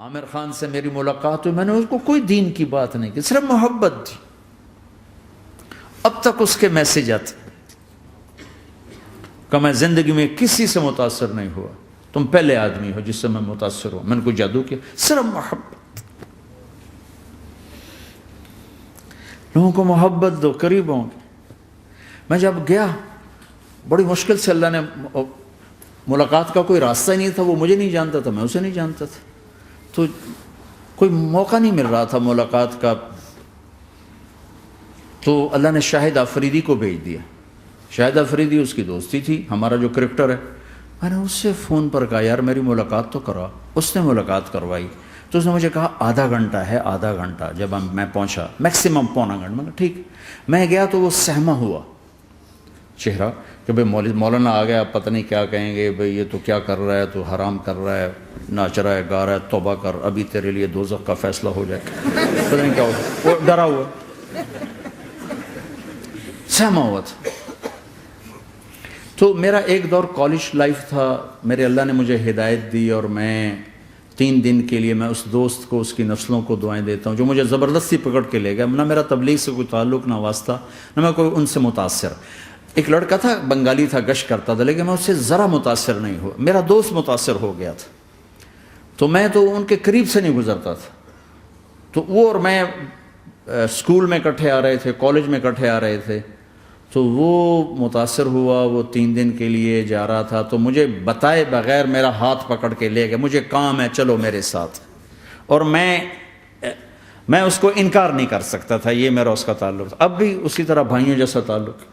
عامر خان سے میری ملاقات ہوئی، میں نے اس کو کوئی دین کی بات نہیں کی، صرف محبت تھی. اب تک اس کے میسج آتے کہ میں زندگی میں کسی سے متاثر نہیں ہوا، تم پہلے آدمی ہو جس سے میں متاثر ہوں. میں نے کوئی جادو کیا، صرف محبت. لوگوں کو محبت دو، قریب ہوں گے. میں جب گیا بڑی مشکل سے اللہ نے، ملاقات کا کوئی راستہ ہی نہیں تھا، وہ مجھے نہیں جانتا تھا، میں اسے نہیں جانتا تھا، تو کوئی موقع نہیں مل رہا تھا ملاقات کا. تو اللہ نے شاہد آفریدی کو بھیج دیا. شاہد آفریدی اس کی دوستی تھی، ہمارا جو کرکٹر ہے. میں نے اس سے فون پر کہا یار میری ملاقات تو کرا. اس نے ملاقات کروائی. تو اس نے مجھے کہا آدھا گھنٹہ ہے، آدھا گھنٹہ. جب میں پہنچا میکسیمم پونا گھنٹہ. میں کہا ٹھیک. میں گیا تو وہ سہما ہوا چہرہ کہ بھئی مولانا آ گیا، پتہ نہیں کیا کہیں گے، بھئی یہ تو کیا کر رہا ہے، تو حرام کر رہا ہے، ناچ رہا ہے، گا رہا ہے، توبہ کر، ابھی تیرے لیے دوزخ کا فیصلہ ہو جائے. پتہ نہیں کیا ہو، وہ ڈرا ہوا سہما ہوا تھا. تو میرا ایک دور کالج لائف تھا. میرے اللہ نے مجھے ہدایت دی اور میں 3 دن کے لیے میں اس دوست کو، اس کی نسلوں کو دعائیں دیتا ہوں جو مجھے زبردستی پکڑ کے لے گیا. نہ میرا تبلیغ سے کوئی تعلق، نہ واسطہ، نہ میں کوئی ان سے متاثر. ایک لڑکا تھا، بنگالی تھا، گشت کرتا تھا، لیکن میں اس سے ذرا متاثر نہیں ہوا. میرا دوست متاثر ہو گیا تھا، تو میں تو ان کے قریب سے نہیں گزرتا تھا. تو وہ اور میں اسکول میں اکٹھے آ رہے تھے، کالج میں اکٹھے آ رہے تھے. تو وہ متاثر ہوا، وہ 3 دن کے لیے جا رہا تھا، تو مجھے بتائے بغیر میرا ہاتھ پکڑ کے لے گیا. مجھے کام ہے، چلو میرے ساتھ. اور میں اس کو انکار نہیں کر سکتا تھا، یہ میرا اس کا تعلق تھا. اب بھی اسی طرح بھائیوں جیسا تعلق.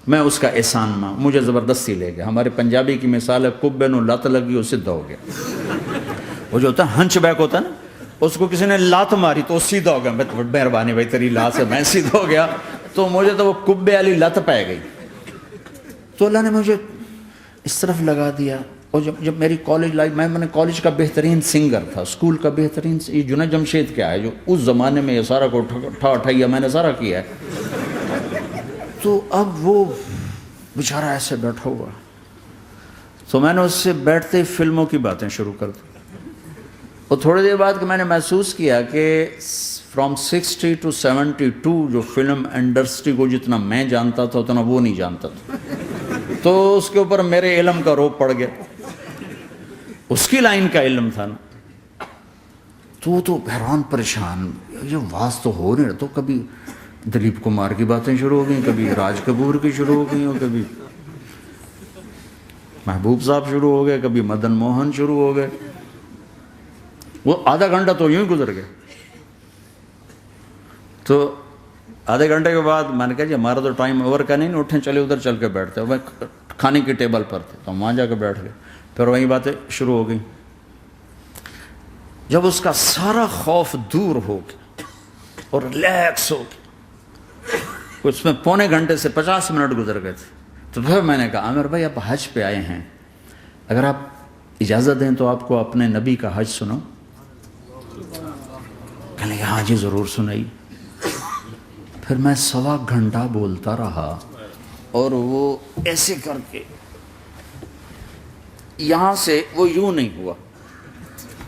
میں اس کا احسان ماں، مجھے زبردستی لے گیا. ہمارے پنجابی کی مثال ہے، کبے نو لت لگی وہ سیدھا ہو گیا. وہ جو ہوتا ہے ہنچ بیک ہوتا ہے نا، اس کو کسی نے لات ماری تو وہ سیدھا ہو گیا. مہربانی بھائی تیری لات سے میں سیدھا ہو گیا. تو مجھے تو وہ کبے والی لت پہ گئی. تو اللہ نے مجھے اس طرف لگا دیا. اور جب میری کالج لائف، میں نے کالج کا بہترین سنگر تھا، اسکول کا بہترین، یہ جنید جمشید کیا ہے جو اس زمانے میں یہ سارا کو اٹھایا میں نے سارا کیا ہے. تو اب وہ بیچارہ ایسے بیٹھا ہوا. تو میں نے اس سے بیٹھتے ہی فلموں کی باتیں شروع کر دی. اور تھوڑی دیر بعد کہ میں نے محسوس کیا کہ فرام 60 to 72 جو فلم انڈسٹری کو جتنا میں جانتا تھا اتنا وہ نہیں جانتا تھا. تو اس کے اوپر میرے علم کا روپ پڑ گیا. اس کی لائن کا علم تھا نا. تو حیران پریشان، یہ واز تو ہو نہیں رہا. تو کبھی دلیپ کمار کی باتیں شروع ہو گئیں، کبھی راج کپور کی شروع ہو گئیں، اور کبھی محبوب صاحب شروع ہو گئے، کبھی مدن موہن شروع ہو گئے. وہ آدھا گھنٹہ تو یوں ہی گزر گیا. تو آدھے گھنٹے کے بعد میں نے کہا جی ہمارا تو ٹائم اوور کا نہیں، اٹھیں چلے ادھر چل کے بیٹھتے. وہ کھانے کی ٹیبل پر تھے تو وہاں جا کے بیٹھ گئے. پھر وہیں باتیں شروع ہو گئیں. جب اس کا سارا خوف دور ہو گیا اور ریلیکس ہو گیا، اس میں پونے گھنٹے سے 50 منٹ گزر گئے تھے. تو پھر میں نے کہا عامر بھائی آپ حج پہ آئے ہیں، اگر آپ اجازت دیں تو آپ کو اپنے نبی کا حج سنو. کہنے لگے ہاں جی ضرور سنائی. پھر میں 1.25 گھنٹہ بولتا رہا اور وہ ایسے کر کے یہاں سے وہ یوں نہیں ہوا.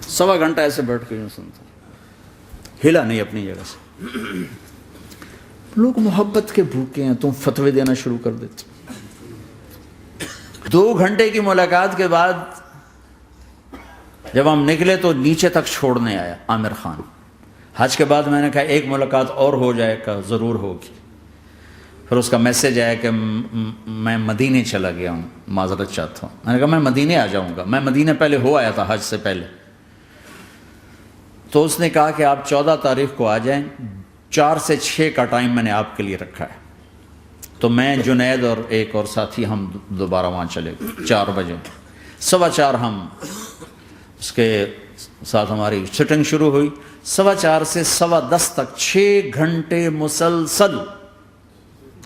1.25 گھنٹہ ایسے بیٹھ کے یوں سنتا، ہلا نہیں اپنی جگہ سے. لوگ محبت کے بھوکے ہیں، تم فتوے دینا شروع کر دیتے. 2 گھنٹے کی ملاقات کے بعد جب ہم نکلے تو نیچے تک چھوڑنے آیا عامر خان. حج کے بعد میں نے کہا ایک ملاقات اور ہو جائے گا، ضرور ہوگی. پھر اس کا میسج آیا کہ میں مدینے چلا گیا ہوں، معذرت چاہتا ہوں. میں نے کہا میں مدینے آ جاؤں گا. میں مدینے پہلے ہو آیا تھا حج سے پہلے. تو اس نے کہا کہ آپ 14 تاریخ کو آ جائیں، 4 سے 6 کا ٹائم میں نے آپ کے لیے رکھا ہے. تو میں، جنید اور ایک اور ساتھی ہم دوبارہ وہاں چلے گئے. 4 بجے 4:15 ہم اس کے ساتھ ہماری سٹنگ شروع ہوئی. 4:15 سے 10:15 تک 6 گھنٹے مسلسل.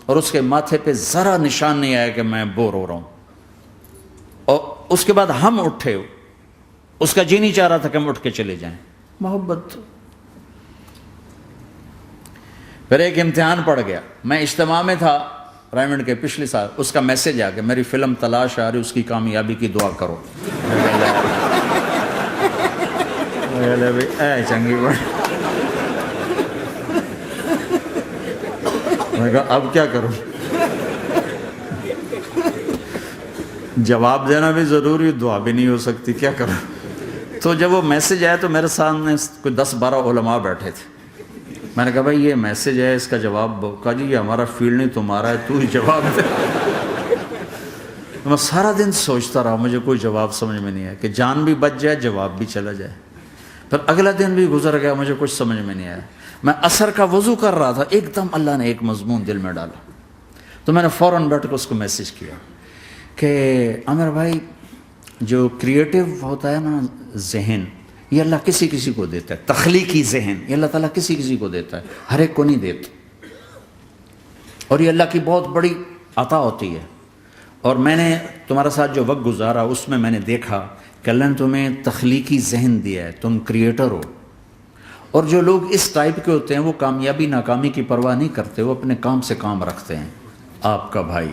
اور اس کے ماتھے پہ ذرا نشان نہیں آیا کہ میں بور ہو رہا ہوں. اور اس کے بعد ہم اٹھے، اس کا جی نہیں چاہ رہا تھا کہ ہم اٹھ کے چلے جائیں. محبت. پھر ایک امتحان پڑ گیا. میں اجتماع میں تھا ریمنڈ کے پچھلے سال. اس کا میسج آ گیا میری فلم تلاش آ رہی، اس کی کامیابی کی دعا کرو. لے بھی اے چنگی بڑی. میں نے کہا اب کیا کروں؟ جواب دینا بھی ضروری، دعا بھی نہیں ہو سکتی، کیا کروں؟ تو جب وہ میسج آیا تو میرے سامنے کوئی 10-12 علماء بیٹھے تھے. میں نے کہا بھائی یہ میسج ہے، اس کا جواب کہا جی یہ ہمارا فیلڈ نہیں تمہارا ہے، تو ہی جواب دے. میں سارا دن سوچتا رہا، مجھے کوئی جواب سمجھ میں نہیں آیا کہ جان بھی بچ جائے جواب بھی چلا جائے. پھر اگلا دن بھی گزر گیا، مجھے کچھ سمجھ میں نہیں آیا. میں عصر کا وضو کر رہا تھا، ایک دم اللہ نے ایک مضمون دل میں ڈالا. تو میں نے فوراً بیٹھ کے اس کو میسج کیا کہ عامر بھائی جو کریٹو ہوتا ہے نا ذہن، یہ اللہ کسی کسی کو دیتا ہے. تخلیقی ذہن یہ اللہ تعالیٰ کسی کسی کو دیتا ہے، ہر ایک کو نہیں دیتا. اور یہ اللہ کی بہت بڑی عطا ہوتی ہے. اور میں نے تمہارے ساتھ جو وقت گزارا اس میں نے دیکھا کہ اللہ نے تمہیں تخلیقی ذہن دیا ہے، تم کریٹر ہو. اور جو لوگ اس ٹائپ کے ہوتے ہیں وہ کامیابی ناکامی کی پرواہ نہیں کرتے، وہ اپنے کام سے کام رکھتے ہیں. آپ کا بھائی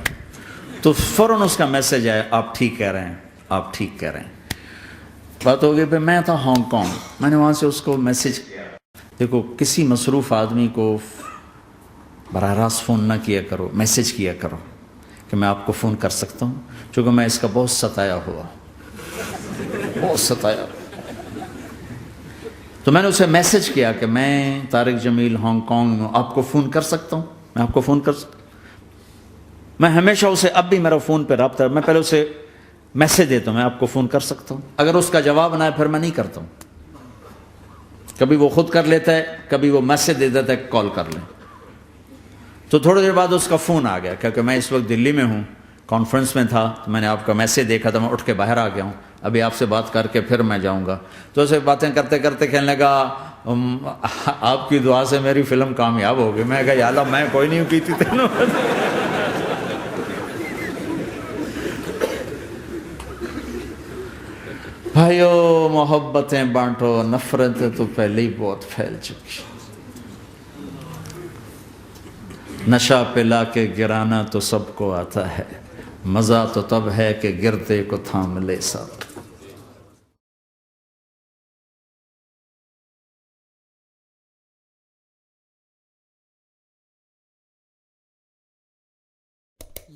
تو فوراً اس کا میسج آیا، آپ ٹھیک کہہ رہے ہیں، آپ ٹھیک کہہ رہے ہیں. بات ہو گئی. پھر میں تھا ہانگ کانگ، میں نے وہاں سے اس کو میسج کیا. دیکھو کسی مصروف آدمی کو براہ راست فون نہ کیا کرو، میسج کیا کرو کہ میں آپ کو فون کر سکتا ہوں، چونکہ میں اس کا بہت ستایا ہوا، بہت ستایا. تو میں نے اسے میسج کیا کہ میں طارق جمیل ہانگ کانگ میں آپ کو فون کر سکتا ہوں، میں آپ کو فون کر سکتا ہوں. میں ہمیشہ اسے، اب بھی میرا فون پہ رابطہ ہے، میں پہلے اسے میسج دیتا ہوں میں آپ کو فون کر سکتا ہوں. اگر اس کا جواب نہ ہے پھر میں نہیں کرتا ہوں. کبھی وہ خود کر لیتا ہے، کبھی وہ میسج دے دیتا ہے کال کر لیں. تو تھوڑی دیر بعد اس کا فون آ گیا کیونکہ میں اس وقت دلی میں ہوں، کانفرنس میں تھا. تو میں نے آپ کا میسج دیکھا تھا، میں اٹھ کے باہر آ گیا ہوں، ابھی آپ سے بات کر کے پھر میں جاؤں گا. تو اسے باتیں کرتے کرتے کہنے لگا آپ کی دعا سے میری فلم کامیاب ہو گئی. میں کہا یا اللہ میں کوئی نہیں کیتی تینوں. بھائیو محبتیں بانٹو، نفرتیں تو پہلے ہی بہت پھیل چکی. نشہ پلا کے گرانا تو سب کو آتا ہے، مزہ تو تب ہے کہ گرتے کو تھام لے ساتھ.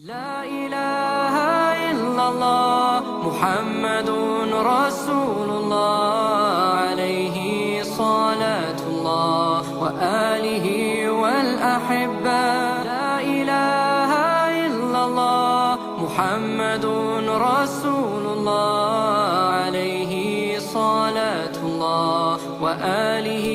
لا إله إلا الله محمد رسول الله عليه صلاة الله وآله والأحبة. لا إله إلا الله محمد رسول الله عليه صلاة الله وآله